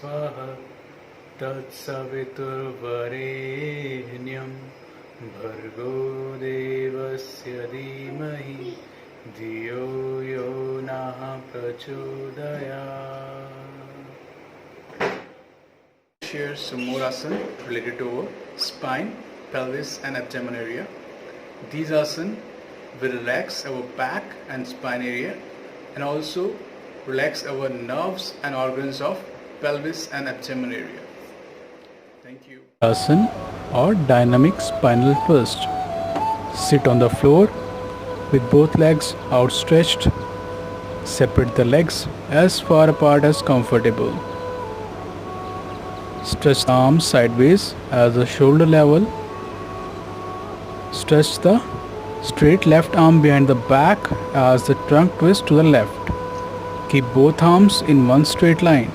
स्वः तत्सवितुर्वरेण्यं भर्गो देवस्य धीमहि धियो यो नः प्रचोदयात्. Share some more asana related to our spine, pelvis and abdomen area. These asana will relax our back and spine area and also relax our nerves and organs of pelvis and abdomen area. Thank you. Asana or dynamic spinal twist. Sit on the floor with both legs outstretched. Separate the legs as far apart as comfortable. Stretch the arms sideways at the shoulder level. Stretch the straight left arm behind the back as the trunk twists to the left. Keep both arms in one straight line.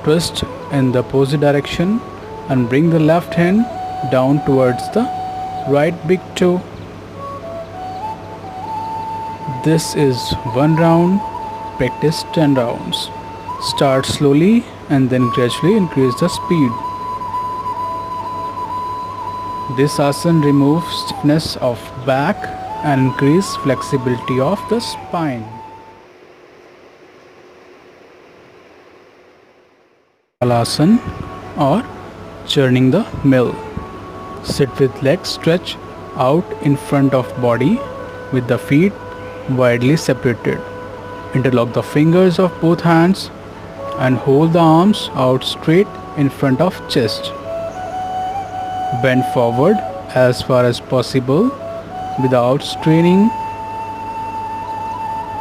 Twist in the opposite direction and bring the left hand down towards the right big toe. This is one round. Practice 10 rounds. Start slowly and then gradually increase the speed. This asana removes stiffness of back and increase flexibility of the spine. Asana or churning the mill. Sit with legs stretched out in front of body with the feet widely separated. Interlock the fingers of both hands and hold the arms out straight in front of chest. Bend forward as far as possible without straining.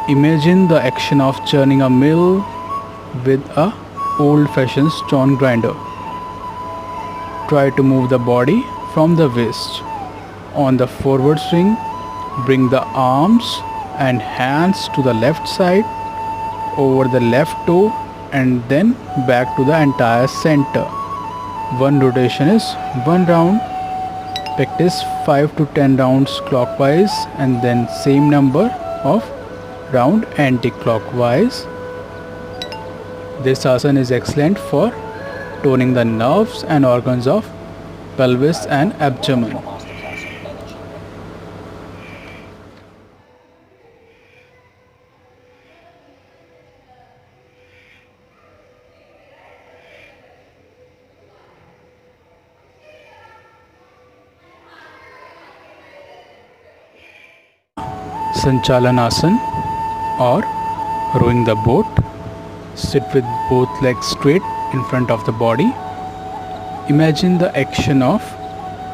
Imagine the action of churning a mill with a old-fashioned stone grinder. Try to move the body from the waist. On the forward swing, bring the arms and hands to the left side, over the left toe and then back to the entire center. One rotation is one round. Practice 5 to 10 rounds clockwise and then same number of round anti-clockwise. This asana is excellent for toning the nerves and organs of pelvis and abdomen. Sanchalanasana or rowing the boat. Sit with both legs straight in front of the body. Imagine the action of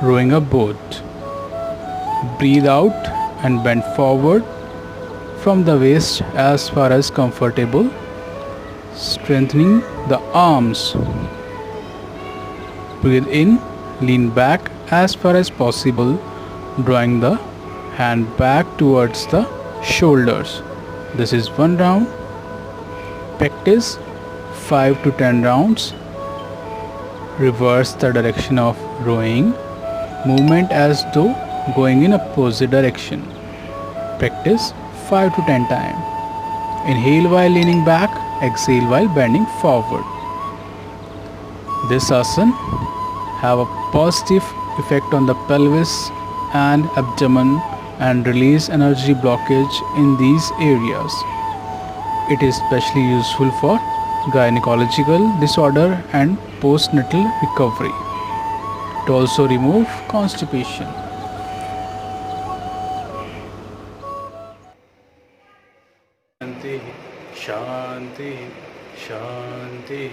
rowing a boat. Breathe out and bend forward from the waist as far as comfortable, strengthening the arms. Breathe in, lean back as far as possible, drawing the hand back towards the shoulders. This is one round. Practice 5 to 10 rounds. Reverse the direction of rowing. Movement as though going in opposite direction. Practice 5 to 10 times. Inhale while leaning back. Exhale while bending forward. This asana have a positive effect on the pelvis and abdomen and release energy blockage in these areas. It is especially useful for gynecological disorder and postnatal recovery. It also remove constipation. Shanti, Shanti, Shanti.